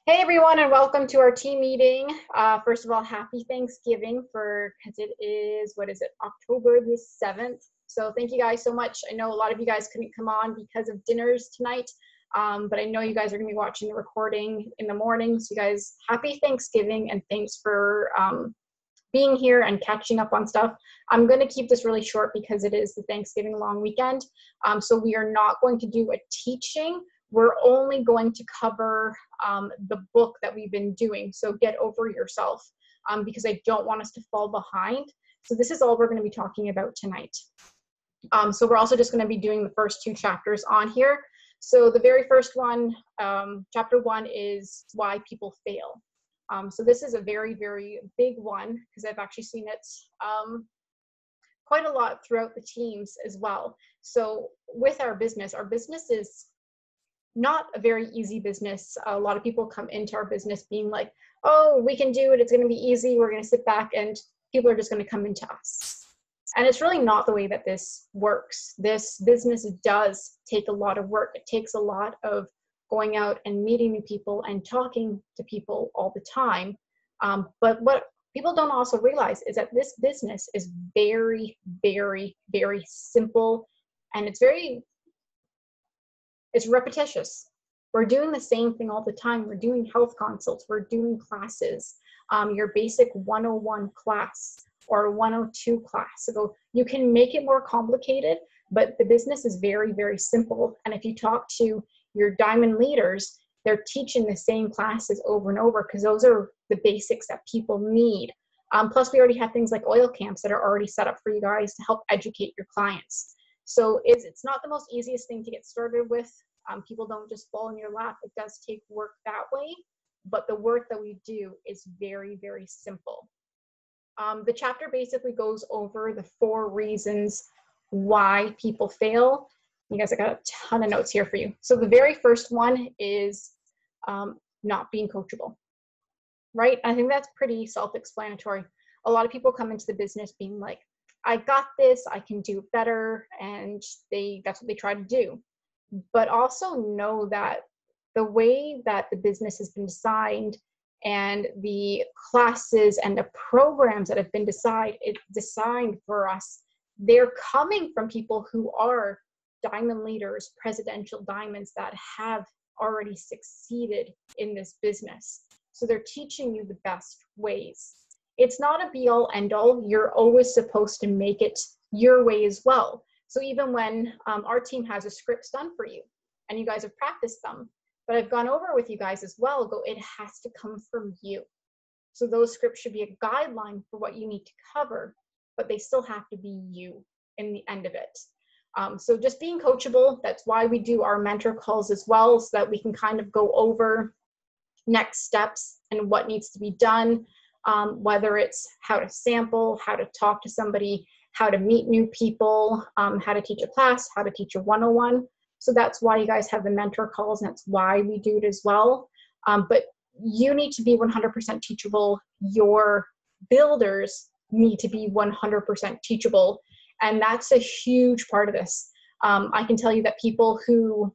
Hey everyone, and welcome to our team meeting. First of all, happy Thanksgiving because it is, October the 7th. So thank you guys so much. I know a lot of you guys couldn't come on because of dinners tonight, but I know you guys are going to be watching the recording in the morning. So you guys, happy Thanksgiving, and thanks for being here and catching up on stuff. I'm going to keep this really short because it is the Thanksgiving long weekend. So we are not going to do a teaching. We're only going to cover the book that we've been doing. So Get Over Yourself, because I don't want us to fall behind. So this is all we're going to be talking about tonight. So we're also just going to be doing the first two chapters on here. So the very first one, chapter 1, is why people fail. So this is a very, very big one because I've actually seen it quite a lot throughout the teams as well. So with our business is not a very easy business. A lot of people come into our business being like, oh, we can do it. It's going to be easy. We're going to sit back and people are just going to come into us. And it's really not the way that this works. This business does take a lot of work. It takes a lot of going out and meeting new people and talking to people all the time. But what people don't also realize is that this business is very, very, very simple, and it's repetitious. We're doing the same thing all the time. We're doing health consults. We're doing classes, your basic 101 class or 102 class. So you can make it more complicated, but the business is very, very simple. And if you talk to your diamond leaders, they're teaching the same classes over and over because those are the basics that people need. Plus, we already have things like oil camps that are already set up for you guys to help educate your clients. So it's not the most easiest thing to get started with. People don't just fall in your lap. It does take work that way, but the work that we do is very, very simple. The chapter basically goes over the 4 reasons why people fail. You guys, I got a ton of notes here for you. So the very first one is not being coachable, right? I think that's pretty self-explanatory. A lot of people come into the business being like, I got this, I can do it better, and that's what they try to do. But also know that the way that the business has been designed and the classes and the programs that have been designed for us, they're coming from people who are diamond leaders, presidential diamonds that have already succeeded in this business. So they're teaching you the best ways. It's not a be-all, end-all. You're always supposed to make it your way as well. So even when our team has a scripts done for you and you guys have practiced them, but I've gone over with you guys as well, it has to come from you. So those scripts should be a guideline for what you need to cover, but they still have to be you in the end of it. So just being coachable, that's why we do our mentor calls as well, so that we can kind of go over next steps and what needs to be done, whether it's how to sample, how to talk to somebody, how to meet new people, how to teach a class, how to teach a 101. So that's why you guys have the mentor calls, and that's why we do it as well. But you need to be 100% teachable. Your builders need to be 100% teachable. And that's a huge part of this. I can tell you that people who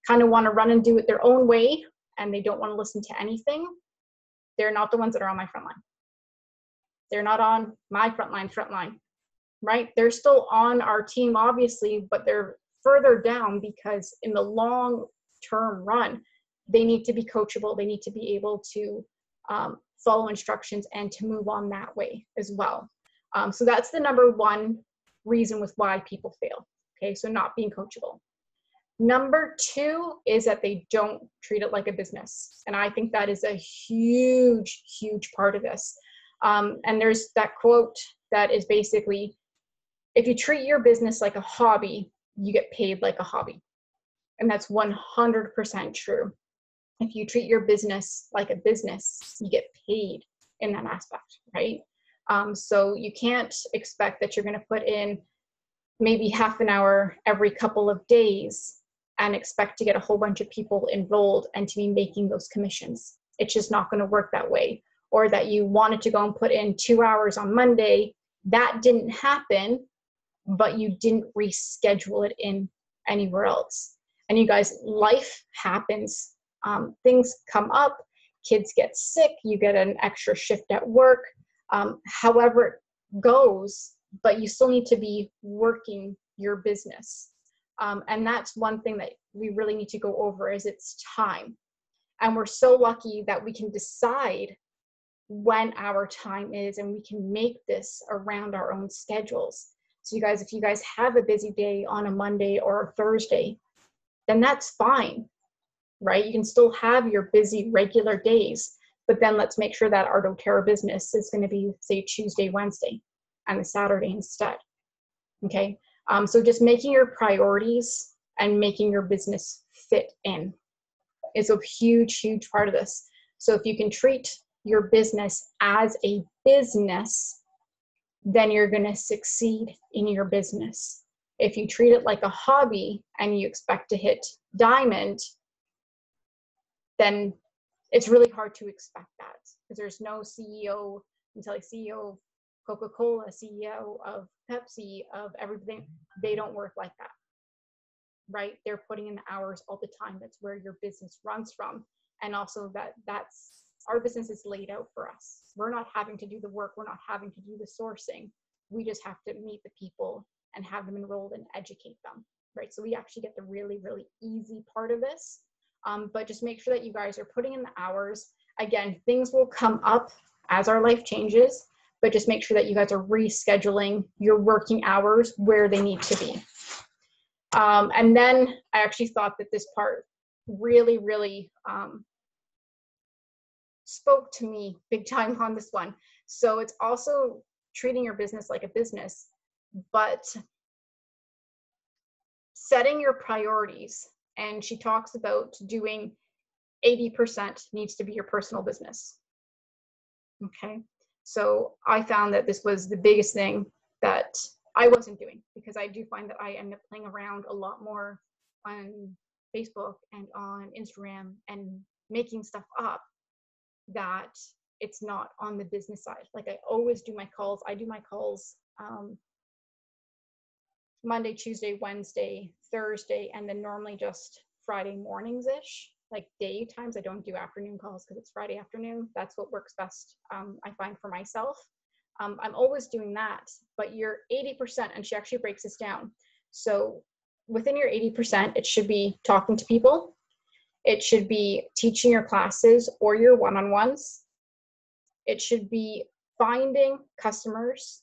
kind of want to run and do it their own way and they don't want to listen to anything, they're not the ones that are on my front line. They're not on my front line, right? They're still on our team, obviously, but they're further down because in the long-term run, they need to be coachable. They need to be able to follow instructions and to move on that way as well. So that's the number 1 reason with why people fail. Okay, so not being coachable. Number 2 is that they don't treat it like a business. And I think that is a huge, huge part of this. And there's that quote that is basically, if you treat your business like a hobby, you get paid like a hobby. And that's 100% true. If you treat your business like a business, you get paid in that aspect, right? So you can't expect that you're going to put in maybe half an hour every couple of days and expect to get a whole bunch of people enrolled and to be making those commissions. It's just not going to work that way. Or that you wanted to go and put in 2 hours on Monday, that didn't happen, but you didn't reschedule it in anywhere else. And you guys, life happens. things come up, kids get sick, you get an extra shift at work, however it goes, but you still need to be working your business. And that's one thing that we really need to go over is it's time. And we're so lucky that we can decide when our time is, and we can make this around our own schedules. So you guys, if you guys have a busy day on a Monday or a Thursday, then that's fine, right? You can still have your busy regular days, but then let's make sure that our doTERRA business is going to be, say, Tuesday, Wednesday, and a Saturday instead. Okay. So just making your priorities and making your business fit in is a huge, huge part of this. So if you can treat your business as a business, then you're going to succeed in your business. If you treat it like a hobby and you expect to hit diamond, then it's really hard to expect that, because there's no CEO, until like CEO of Coca-Cola, CEO of Pepsi, of everything, they don't work like that, right? They're putting in the hours all the time. That's where your business runs from. And also that's our business is laid out for us. We're not having to do the work. We're not having to do the sourcing. We just have to meet the people and have them enrolled and educate them, right? So we actually get the really, really easy part of this. But just make sure that you guys are putting in the hours. Again, things will come up as our life changes, but just make sure that you guys are rescheduling your working hours where they need to be. And then I actually thought that this part really, really spoke to me big time on this one. So it's also treating your business like a business, but setting your priorities. And she talks about doing 80% needs to be your personal business. Okay. So I found that this was the biggest thing that I wasn't doing, because I do find that I end up playing around a lot more on Facebook and on Instagram and making stuff up that it's not on the business side. Like I always do my calls. I do my calls Monday, Tuesday, Wednesday, Thursday, and then normally just Friday mornings-ish, like day times. I don't do afternoon calls because it's Friday afternoon. That's what works best, I find, for myself. I'm always doing that, but you're 80%, and she actually breaks this down. So within your 80%, it should be talking to people. It should be teaching your classes or your one-on-ones. It should be finding customers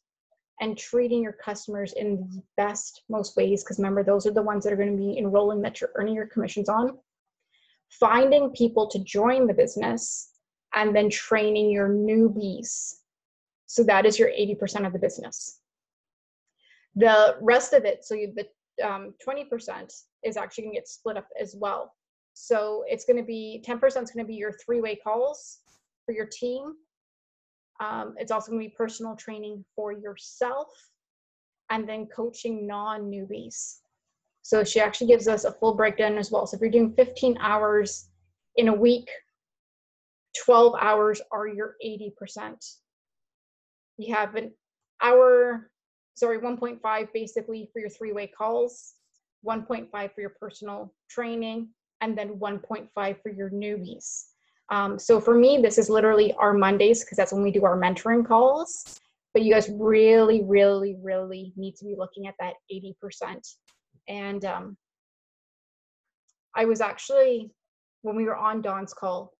and treating your customers in the best, most ways, because remember, those are the ones that are going to be enrolling that you're earning your commissions on. Finding people to join the business, and then training your newbies. So that is your 80% of the business. The rest of it, so the 20% is actually going to get split up as well. So it's going to be 10% is going to be your three-way calls for your team. It's also going to be personal training for yourself, and then coaching non-newbies. So she actually gives us a full breakdown as well. So if you're doing 15 hours in a week, 12 hours are your 80%. You have an hour, 1.5 basically for your three-way calls, 1.5 for your personal training, and then 1.5 for your newbies. So for me, this is literally our Mondays, because that's when we do our mentoring calls. But you guys really, really, really need to be looking at that 80%. And I was actually, when we were on Dawn's call,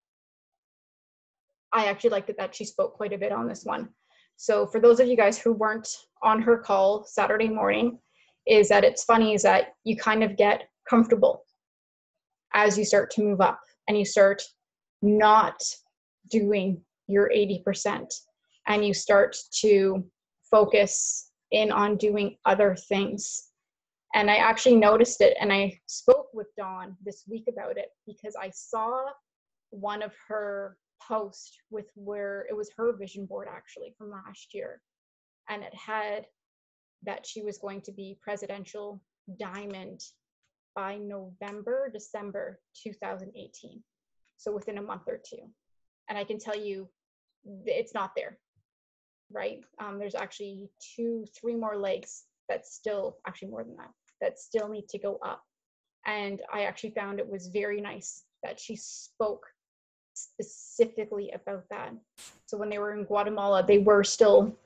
I actually liked it that she spoke quite a bit on this one. So for those of you guys who weren't on her call Saturday morning, is that it's funny is that you kind of get comfortable as you start to move up and you start not doing your 80%, and you start to focus in on doing other things. And I actually noticed it, and I spoke with Dawn this week about it, because I saw one of her posts with where it was her vision board actually from last year, and it had that she was going to be presidential diamond by December 2018. So within a month or two. And I can tell you it's not there, right? There's actually 2-3 more legs that still, actually more than that, that still need to go up. And I actually found it was very nice that she spoke specifically about that. So when they were in Guatemala, they were still,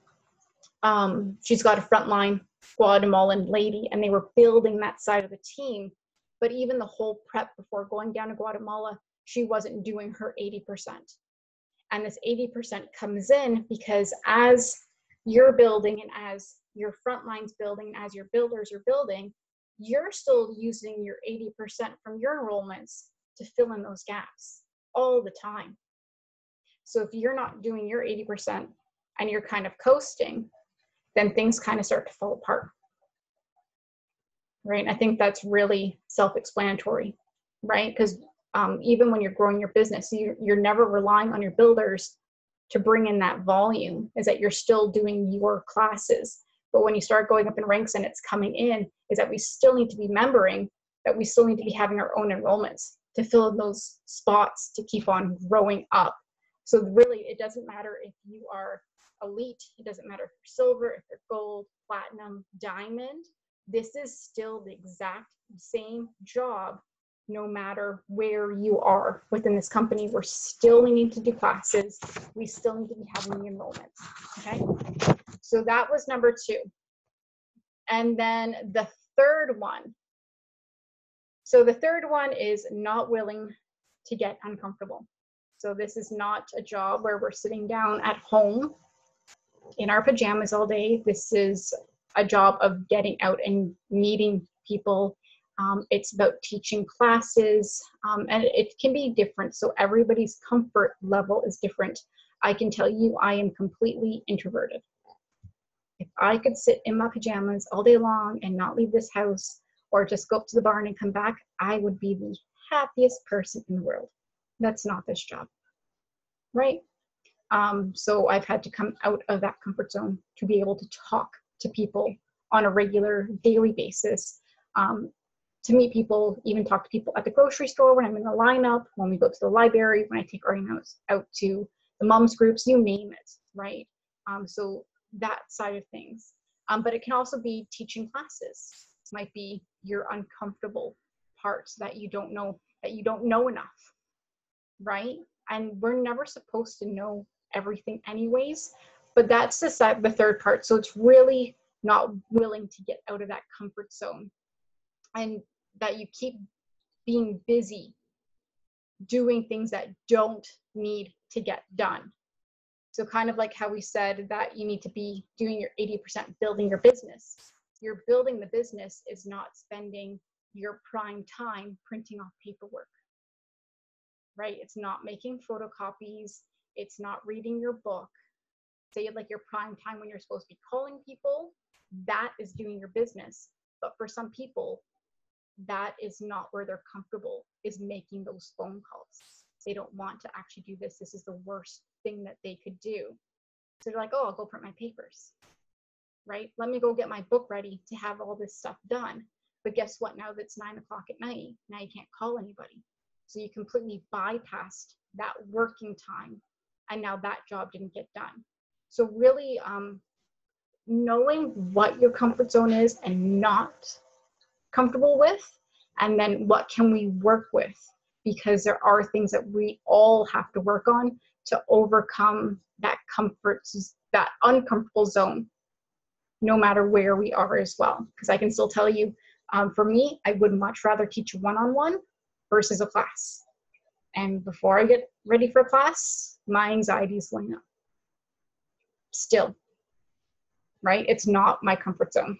she's got a frontline Guatemalan lady, and they were building that side of the team. But even the whole prep before going down to Guatemala, she wasn't doing her 80%. And this 80% comes in because as you're building and as your frontline's building, as your builders are building, you're still using your 80% from your enrollments to fill in those gaps all the time. So if you're not doing your 80% and you're kind of coasting, then things kind of start to fall apart. Right? I think that's really self-explanatory, right? Because even when you're growing your business, you're never relying on your builders to bring in that volume, is that you're still doing your classes. But when you start going up in ranks and it's coming in, is that we still need to be remembering that we still need to be having our own enrollments to fill in those spots to keep on growing up. So really, it doesn't matter if you are elite, it doesn't matter if you're silver, if you're gold, platinum, diamond, this is still the exact same job no matter where you are within this company. We're still needing to do classes. We still need to be having the enrollments, okay? So that was number 2. And then the third one. So the third one is not willing to get uncomfortable. So this is not a job where we're sitting down at home in our pajamas all day. This is a job of getting out and meeting people. It's about teaching classes, and it can be different. So everybody's comfort level is different. I can tell you, I am completely introverted. If I could sit in my pajamas all day long and not leave this house or just go up to the barn and come back, I would be the happiest person in the world. That's not this job, right? So I've had to come out of that comfort zone to be able to talk to people on a regular daily basis, to meet people, even talk to people at the grocery store when I'm in the lineup, when we go to the library, when I take our out to the moms groups, you name it, right? So that side of things. But it can also be teaching classes. It might be your uncomfortable parts that you don't know enough, right? And we're never supposed to know everything anyways, but that's the third part. So it's really not willing to get out of that comfort zone, and that you keep being busy doing things that don't need to get done. So kind of like how we said that you need to be doing your 80% building your business. You're building the business is not spending your prime time printing off paperwork, right? It's not making photocopies. It's not reading your book. Say like your prime time when you're supposed to be calling people, that is doing your business. But for some people, that is not where they're comfortable, is making those phone calls. They don't want to actually do this. This is the worst thing that they could do. So they're like, oh, I'll go print my papers, right? Let me go get my book ready to have all this stuff done. But guess what? Now that's 9 o'clock at night, now you can't call anybody. So you completely bypassed that working time, and now that job didn't get done. So really knowing what your comfort zone is and not comfortable with, and then what can we work with, because there are things that we all have to work on to overcome that that uncomfortable zone, no matter where we are as well. Because I can still tell you, for me, I would much rather teach one-on-one versus a class. And before I get ready for a class, my anxiety is going up still, right? It's not my comfort zone.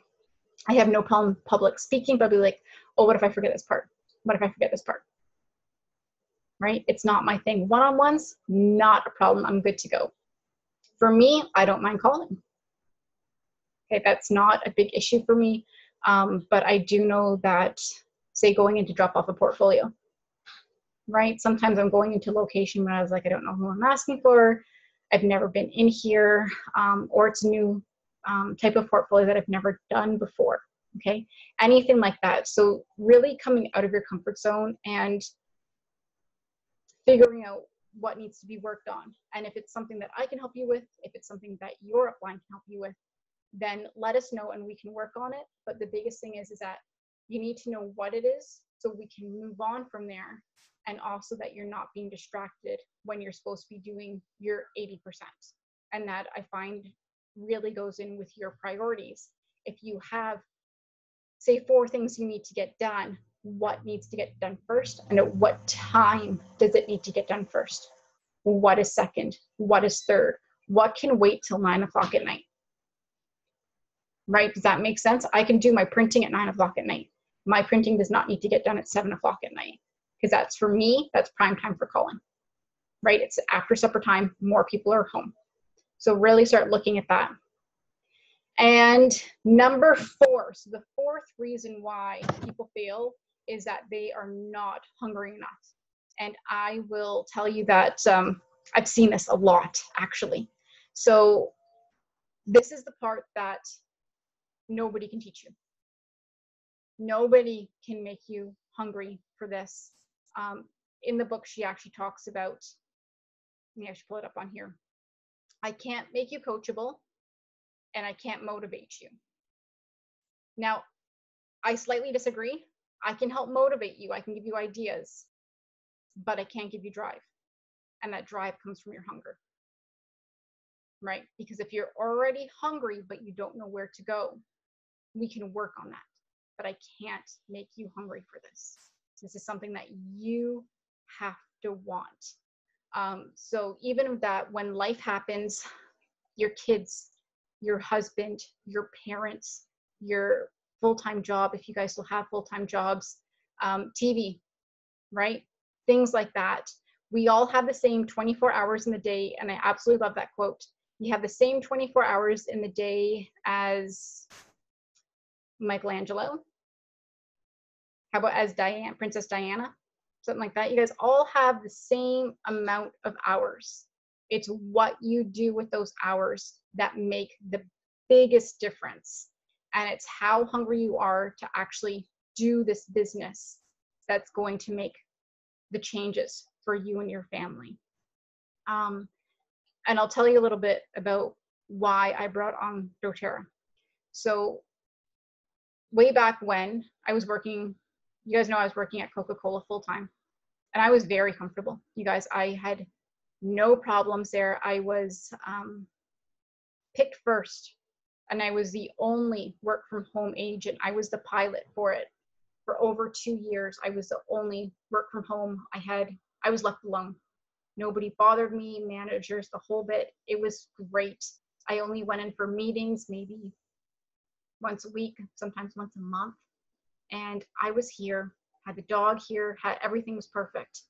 I have no problem public speaking, but I'll be like, oh, what if I forget this part? What if I forget this part? Right? It's not my thing. One-on-ones, not a problem. I'm good to go. For me, I don't mind calling. Okay, that's not a big issue for me. But I do know that, say, going in to drop off a portfolio, right? Sometimes I'm going into a location where I was like, I don't know who I'm asking for. I've never been in here, or it's a new type of portfolio that I've never done before, okay? Anything like that. So really coming out of your comfort zone and figuring out what needs to be worked on. And if it's something that I can help you with, if it's something that your upline can help you with, then let us know and we can work on it. But the biggest thing is that you need to know what it is so we can move on from there. And also that you're not being distracted when you're supposed to be doing your 80%. And that I find really goes in with your priorities. If you have, say, 4 things you need to get done, what needs to get done first, and at what time does it need to get done first? What is second? What is third? What can wait till 9 o'clock at night? Right? Does that make sense? I can do my printing at 9 o'clock at night. My printing does not need to get done at 7 o'clock at night, because that's, for me, that's prime time for calling, right? It's after supper time, more people are home. So really start looking at that. And number 4, so the 4th reason why people fail is that they are not hungry enough. And I will tell you that I've seen this a lot, actually. So this is the part that nobody can teach you. Nobody can make you hungry for this. In the book, she actually talks about, let me actually pull it up on here. I can't make you coachable, and I can't motivate you. Now, I slightly disagree. I can help motivate you. I can give you ideas, but I can't give you drive. And that drive comes from your hunger, right? Because if you're already hungry, but you don't know where to go, we can work on that. But I can't make you hungry for this. This is something that you have to want. So even that, when life happens, your kids, your husband, your parents, your full-time job, if you guys still have full-time jobs, TV, right? Things like that. We all have the same 24 hours in the day, and I absolutely love that quote. You have the same 24 hours in the day as Michelangelo. How about as Diana, Princess Diana? Something like that. You guys all have the same amount of hours. It's what you do with those hours that make the biggest difference. And it's how hungry you are to actually do this business that's going to make the changes for you and your family. And I'll tell you a little bit about why I brought on doTERRA. So way back when I was working, you guys know I was working at Coca-Cola full-time, and I was very comfortable. You guys, I had no problems there. I was picked first, and I was the only work from home agent. I was the pilot for it. For over 2 years, I was the only work from home. I was left alone. Nobody bothered me, managers, the whole bit. It was great. I only went in for meetings maybe once a week, sometimes once a month. And I was here, had the dog here, everything was perfect.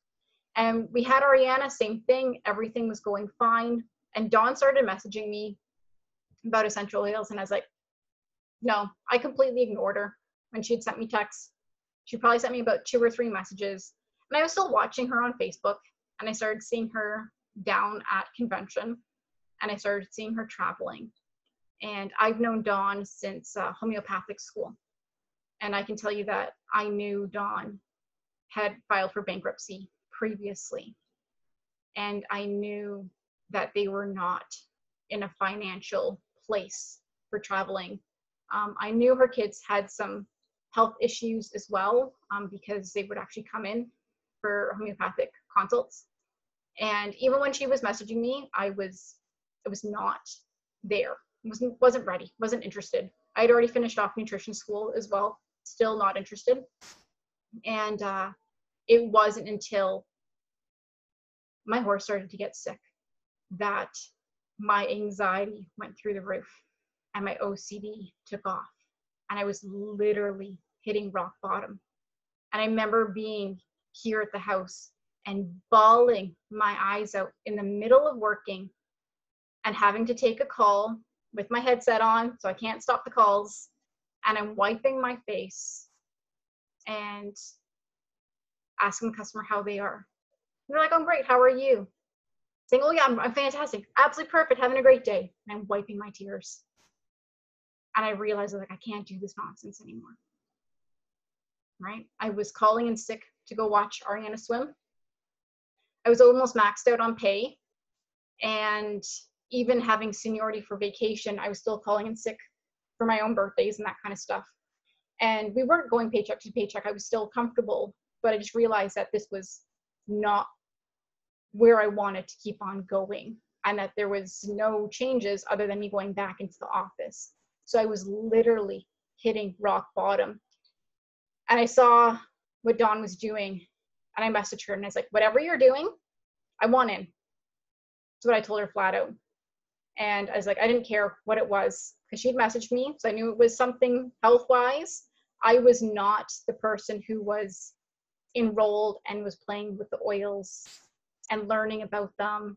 And we had Ariana, same thing. Everything was going fine. And Dawn started messaging me about essential oils. And I was like, no, I completely ignored her when she'd sent me texts. She probably sent me about 2 or 3 messages. And I was still watching her on Facebook. And I started seeing her down at convention. And I started seeing her traveling. And I've known Dawn since homeopathic school. And I can tell you that I knew Dawn had filed for bankruptcy previously. And I knew that they were not in a financial place for traveling. I knew her kids had some health issues as well, because they would actually come in for homeopathic consults. And even when she was messaging me, I was not there. Wasn't ready, wasn't interested. I had already finished off nutrition school as well, still not interested. And it wasn't until my horse started to get sick that my anxiety went through the roof and my OCD took off. And I was literally hitting rock bottom. And I remember being here at the house and bawling my eyes out in the middle of working and having to take a call with my headset on, so I can't stop the calls. And I'm wiping my face and asking the customer how they are. And they're like, I'm great, how are you? Saying, oh yeah, I'm fantastic, absolutely perfect, having a great day. And I'm wiping my tears. And I realized, like, I can't do this nonsense anymore, right? I was calling in sick to go watch Ariana swim. I was almost maxed out on pay. And even having seniority for vacation, I was still calling in sick for my own birthdays and that kind of stuff. And we weren't going paycheck to paycheck. I was still comfortable, but I just realized that this was not where I wanted to keep on going, and that there was no changes other than me going back into the office. So I was literally hitting rock bottom. And I saw what Dawn was doing, and I messaged her and I was like, whatever you're doing, I want in. That's what I told her flat out. And I was like, I didn't care what it was, because she'd messaged me, so I knew it was something health-wise. I was not the person who was enrolled and was playing with the oils and learning about them,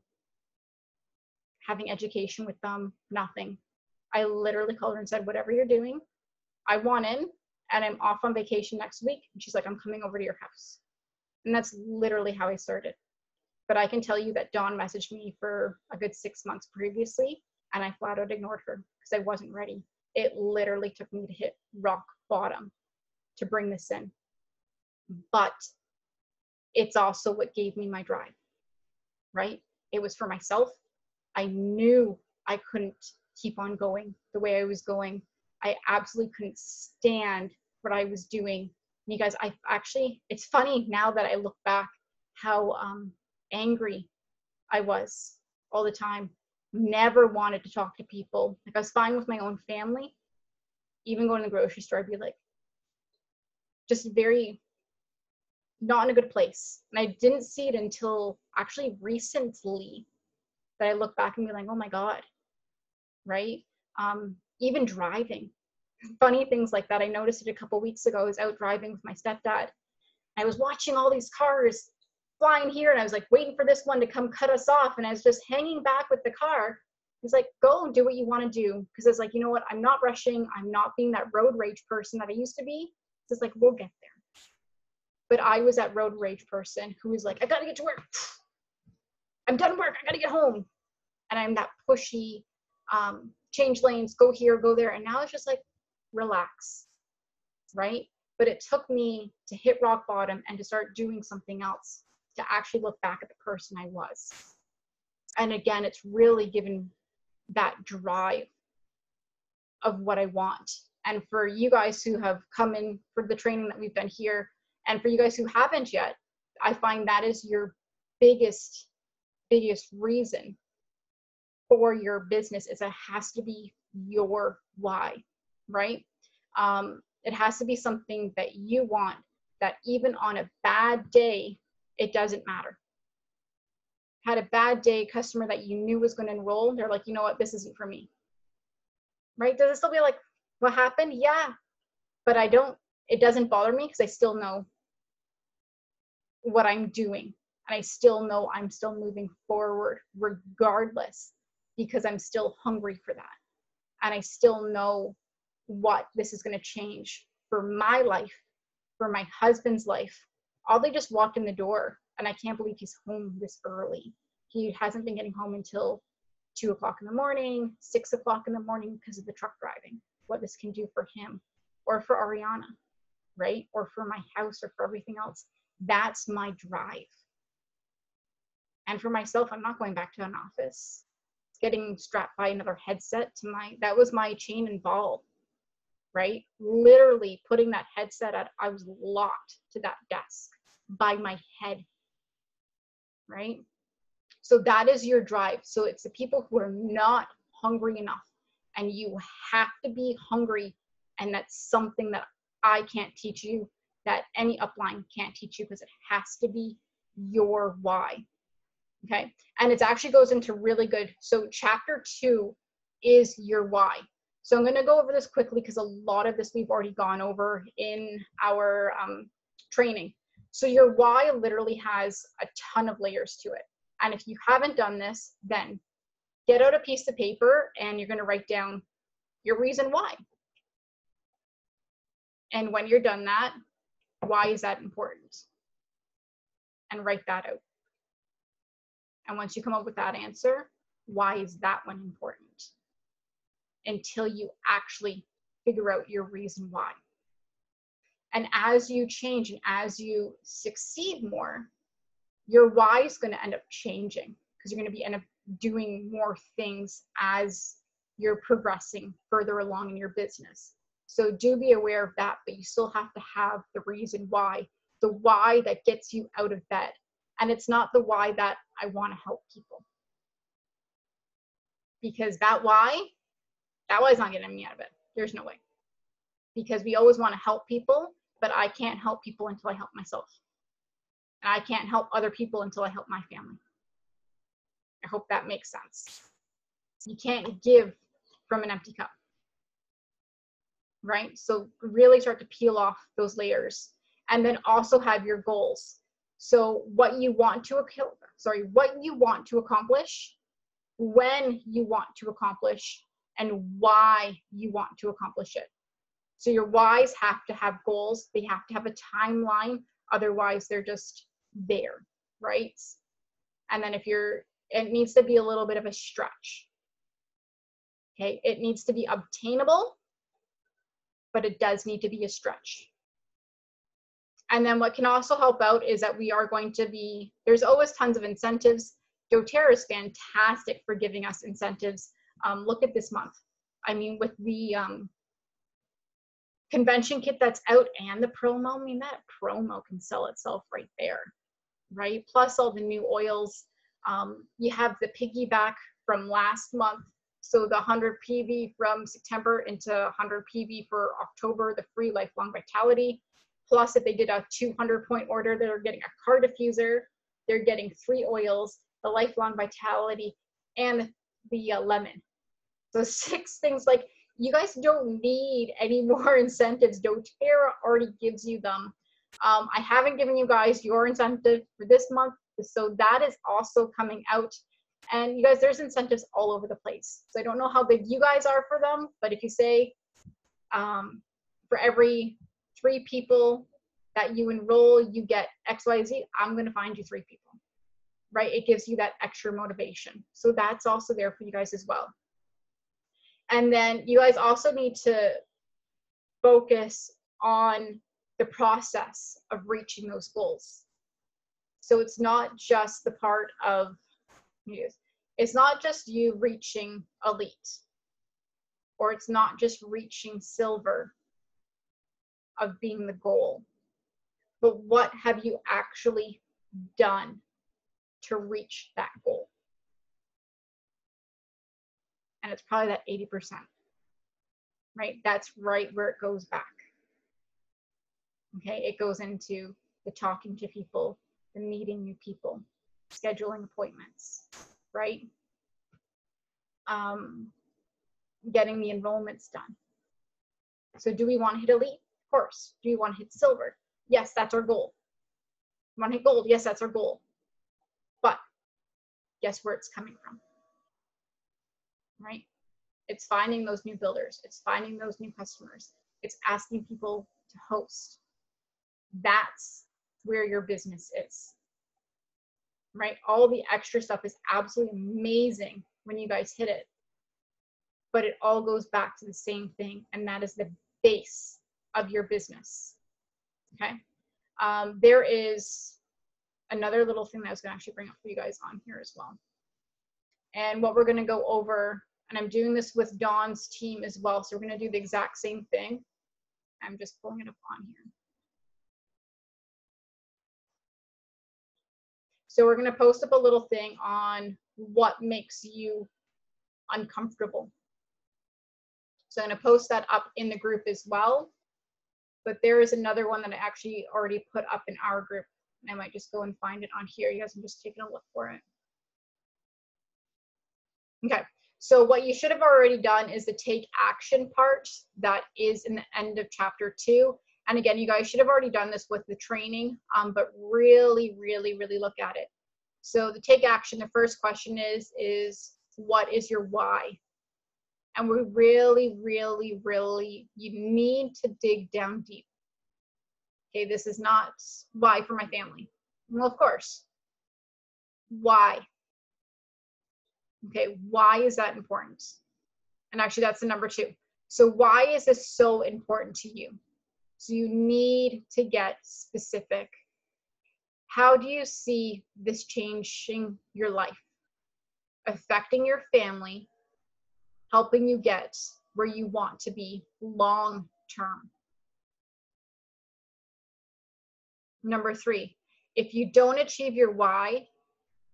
having education with them, nothing. I literally called her and said, whatever you're doing, I want in, and I'm off on vacation next week. And she's like, I'm coming over to your house. And that's literally how I started. But I can tell you that Dawn messaged me for a good 6 months previously, and I flat out ignored her because I wasn't ready. It literally took me to hit rock bottom to bring this in. But it's also what gave me my drive, right? It was for myself. I knew I couldn't keep on going the way I was going. I absolutely couldn't stand what I was doing. And you guys, it's funny now that I look back how angry I was all the time. Never wanted to talk to people. Like, I was fine with my own family. Even going to the grocery store, I'd be like, just very not in a good place. And I didn't see it until actually recently that I look back and be like, oh my God, right? Even driving, funny things like that. I noticed it a couple weeks ago. I was out driving with my stepdad. I was watching all these cars flying here, and I was like waiting for this one to come cut us off, and I was just hanging back with the car. He's like, go do what you want to do. Because it's like, you know what, I'm not rushing. I'm not being that road rage person that I used to be. So it's like, we'll get there. But I was that road rage person who was like, I gotta get to work. I'm done work, I gotta get home. And I'm that pushy, change lanes, go here, go there. And now it's just like, relax, right? But it took me to hit rock bottom and to start doing something else, to actually look back at the person I was. And again, it's really given that drive of what I want. And for you guys who have come in for the training that we've done here, and for you guys who haven't yet, I find that is your biggest reason for your business, is it has to be your why, right? It has to be something that you want, that even on a bad day, it doesn't matter. Had a bad day, customer that you knew was going to enroll, they're like, you know what, this isn't for me, right? Does it still be like, what happened? Yeah, but it doesn't bother me, because I still know what I'm doing. And I still know I'm still moving forward regardless, because I'm still hungry for that. And I still know what this is going to change for my life, for my husband's life. Ollie just walked in the door, and I can't believe he's home this early. He hasn't been getting home until 2 o'clock in the morning, 6 o'clock in the morning, because of the truck driving. What this can do for him, or for Ariana, right? Or for my house, or for everything else. That's my drive. And for myself, I'm not going back to an office. Getting strapped by another headset that was my chain and ball, right? Literally putting that headset at, I was locked to that desk by my head, right? So that is your drive. So it's the people who are not hungry enough, and you have to be hungry. And that's something that I can't teach you, that any upline can't teach you, because it has to be your why. Okay. And it actually goes into really good. So chapter 2 is your why. So I'm going to go over this quickly, because a lot of this we've already gone over in our training. So your why literally has a ton of layers to it. And if you haven't done this, then get out a piece of paper, and you're going to write down your reason why. And when you're done that, why is that important? And write that out. And once you come up with that answer, why is that one important? Until you actually figure out your reason why. And as you change and as you succeed more, your why is going to end up changing, because you're going to end up doing more things as you're progressing further along in your business. So do be aware of that, but you still have to have the reason why, the why that gets you out of bed. And it's not the why that I want to help people. Because that why's not getting me out of bed. There's no way. Because we always want to help people, but I can't help people until I help myself. And I can't help other people until I help my family. I hope that makes sense. You can't give from an empty cup, right? So really start to peel off those layers, and then also have your goals. So what you want to accomplish, when you want to accomplish, and why you want to accomplish it. So your whys have to have goals. They have to have a timeline. Otherwise, they're just there, right? And then it needs to be a little bit of a stretch. Okay, it needs to be obtainable, but it does need to be a stretch. And then what can also help out is that there's always tons of incentives. doTERRA is fantastic for giving us incentives. Look at this month. I mean, with the convention kit that's out and the promo, I mean, that promo can sell itself right there, right? Plus all the new oils. You have the piggyback from last month. So the 100 PV from September into 100 PV for October, the free lifelong vitality. Plus, if they did a 200-point order, they're getting a car diffuser, they're getting 3 oils, the lifelong vitality, and the lemon. So 6 things. Like, you guys don't need any more incentives. doTERRA already gives you them. I haven't given you guys your incentive for this month, so that is also coming out. And you guys, there's incentives all over the place. So I don't know how big you guys are for them, but if you say for every 3 people that you enroll, you get XYZ, I'm going to find you 3 people, right? It gives you that extra motivation. So that's also there for you guys as well. And then you guys also need to focus on the process of reaching those goals. So it's not just the part of, it's not just you reaching elite, or it's not just reaching silver of being the goal, but what have you actually done to reach that goal? And it's probably that 80%, right? That's right where it goes back. Okay, it goes into the talking to people, the meeting new people, scheduling appointments, right? Getting the enrollments done. So do we want to hit elite? Of course. Do we want to hit silver? Yes, that's our goal. Want to hit gold? Yes, that's our goal. But guess where it's coming from, right? It's finding those new builders. It's finding those new customers. It's asking people to host. That's where your business is, right? All the extra stuff is absolutely amazing when you guys hit it, but it all goes back to the same thing, and that is the base of your business, okay? There is another little thing that I was going to actually bring up for you guys on here as well. And what we're going to go over, and I'm doing this with Dawn's team as well, so we're going to do the exact same thing. I'm just pulling it up on here. So we're going to post up a little thing on what makes you uncomfortable. So I'm going to post that up in the group as well. But there is another one that I actually already put up in our group. And I might just go and find it on here. You guys can just take a look for it. Okay, so what you should have already done is the take action part that is in the end of chapter 2. And again, you guys should have already done this with the training, but really, really, really look at it. So the take action, the first question is what is your why? And we really, really, really, you need to dig down deep. Okay, this is not why for my family. Well, of course. Why? Okay, why is that important? And actually, that's the number 2. So why is this so important to you? So you need to get specific. How do you see this changing your life, affecting your family, helping you get where you want to be long term. Number 3, if you don't achieve your why,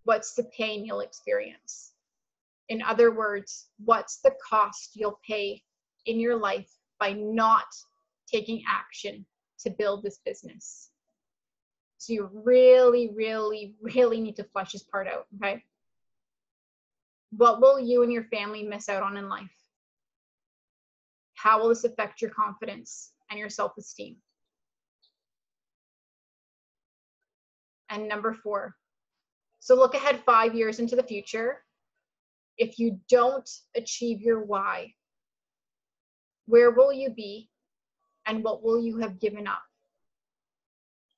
what's the pain you'll experience? In other words, what's the cost you'll pay in your life by not taking action to build this business? So you really, really, really need to flesh this part out, okay? What will you and your family miss out on in life? How will this affect your confidence and your self-esteem? And number 4, so look ahead 5 years into the future. If you don't achieve your why, where will you be and what will you have given up?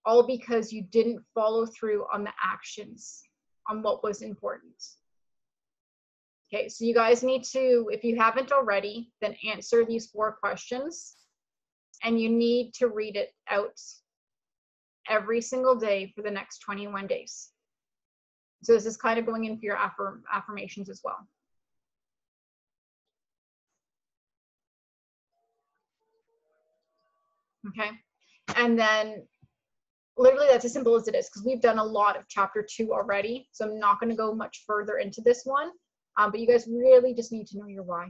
All because you didn't follow through on the actions, on what was important. Okay, so you guys need to, if you haven't already, then answer these 4 questions, and you need to read it out every single day for the next 21 days. So this is kind of going in for your affirmations as well. Okay, and then literally that's as simple as it is, because we've done a lot of chapter 2 already, so I'm not going to go much further into this one, but you guys really just need to know your why.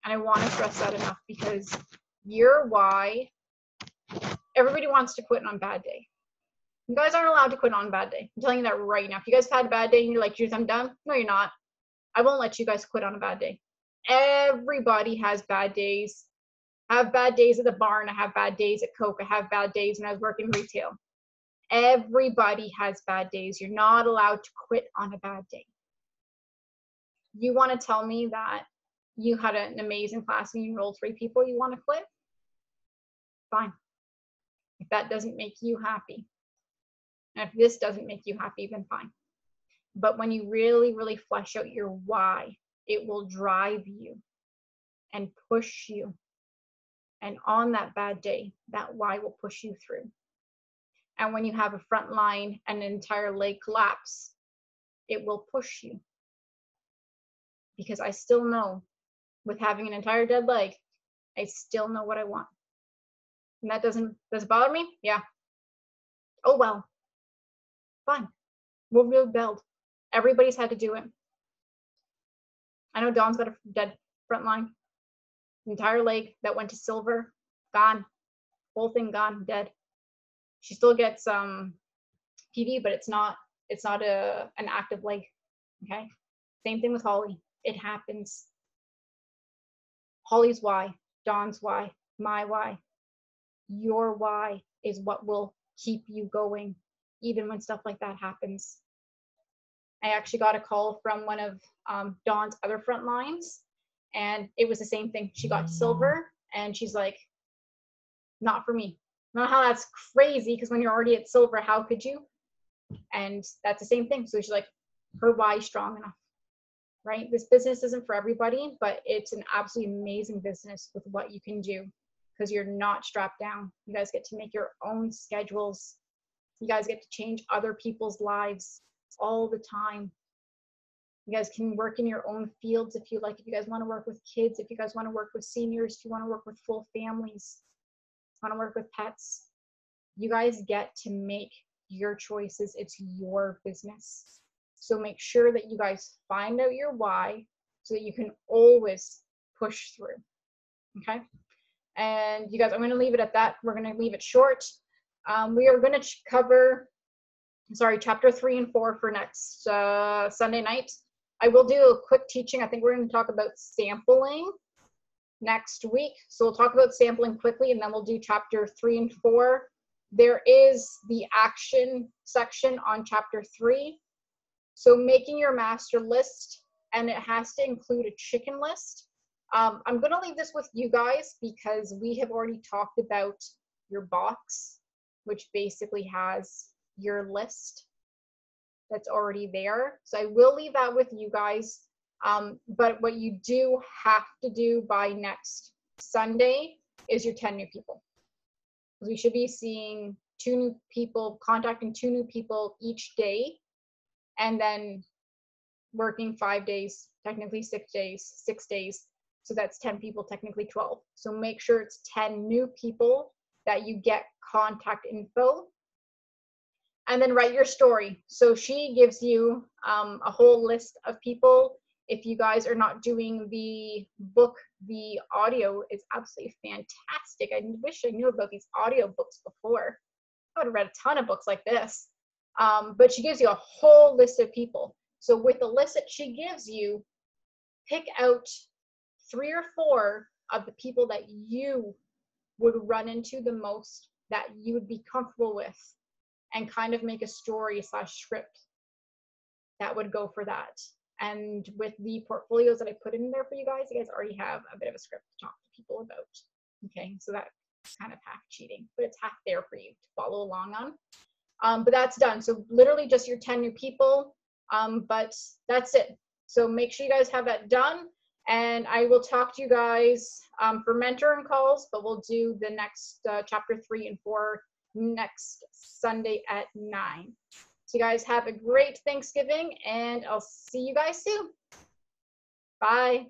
And I want to stress that enough, because your why, everybody wants to quit on a bad day. You guys aren't allowed to quit on a bad day. I'm telling you that right now. If you guys have had a bad day and you're like, geez, I'm done. No, you're not. I won't let you guys quit on a bad day. Everybody has bad days. I have bad days at the barn. I have bad days at Coke. I have bad days when I was working retail. Everybody has bad days. You're not allowed to quit on a bad day. You want to tell me that you had an amazing class and you enrolled 3 people, you want to quit? Fine. If that doesn't make you happy, and if this doesn't make you happy, then fine. But when you really, really flesh out your why, it will drive you and push you. And on that bad day, that why will push you through. And when you have a front line and an entire leg collapse, it will push you. Because I still know, with having an entire dead leg, I still know what I want. And that does it bother me? Yeah. Oh well. Fine. We'll rebuild. Everybody's had to do it. I know Dawn's got a dead front line. Entire leg that went to silver, gone. Whole thing gone, dead. She still gets PV, but it's not an active leg. Okay. Same thing with Holly. It happens. Holly's why, Dawn's why, my why. Your why is what will keep you going, even when stuff like that happens. I actually got a call from one of Dawn's other front lines, and it was the same thing. She got to silver, and she's like, not for me. Not how that's crazy, because when you're already at silver, how could you? And that's the same thing. So she's like, her why is strong enough, right? This business isn't for everybody, but it's an absolutely amazing business with what you can do, because you're not strapped down. You guys get to make your own schedules. You guys get to change other people's lives all the time. You guys can work in your own fields if you like. If you guys want to work with kids, if you guys want to work with seniors, if you want to work with full families, if you want to work with pets, you guys get to make your choices. It's your business. So make sure that you guys find out your why so that you can always push through. Okay? And you guys, I'm going to leave it at that. We're going to leave it short. We are going to cover, chapter 3 and 4 for next Sunday night. I will do a quick teaching. I think we're going to talk about sampling next week. So we'll talk about sampling quickly, and then we'll do chapter 3 and 4. There is the action section on chapter 3. So making your master list, and it has to include a chicken list. I'm going to leave this with you guys because we have already talked about your box, which basically has your list that's already there. So I will leave that with you guys. But what you do have to do by next Sunday is your 10 new people. Because we should be seeing 2 new people, contacting 2 new people each day, and then working 5 days, technically 6 days, So that's 10 people, technically 12. So make sure it's 10 new people that you get contact info. And then write your story. So she gives you a whole list of people. If you guys are not doing the book, the audio is absolutely fantastic. I wish I knew about these audio books before. I would have read a ton of books like this. But she gives you a whole list of people. So with the list that she gives you, pick out 3 or 4 of the people that you would run into the most, that you would be comfortable with, and kind of make a story / script that would go for that. And with the portfolios that I put in there for you guys already have a bit of a script to talk to people about. Okay, so that's kind of half cheating, but it's half there for you to follow along on. But that's done. So literally just your 10 new people, but that's it. So make sure you guys have that done. And I will talk to you guys for mentoring calls, but we'll do the next chapter 3 and 4 next Sunday at 9. So you guys have a great Thanksgiving, and I'll see you guys soon. Bye.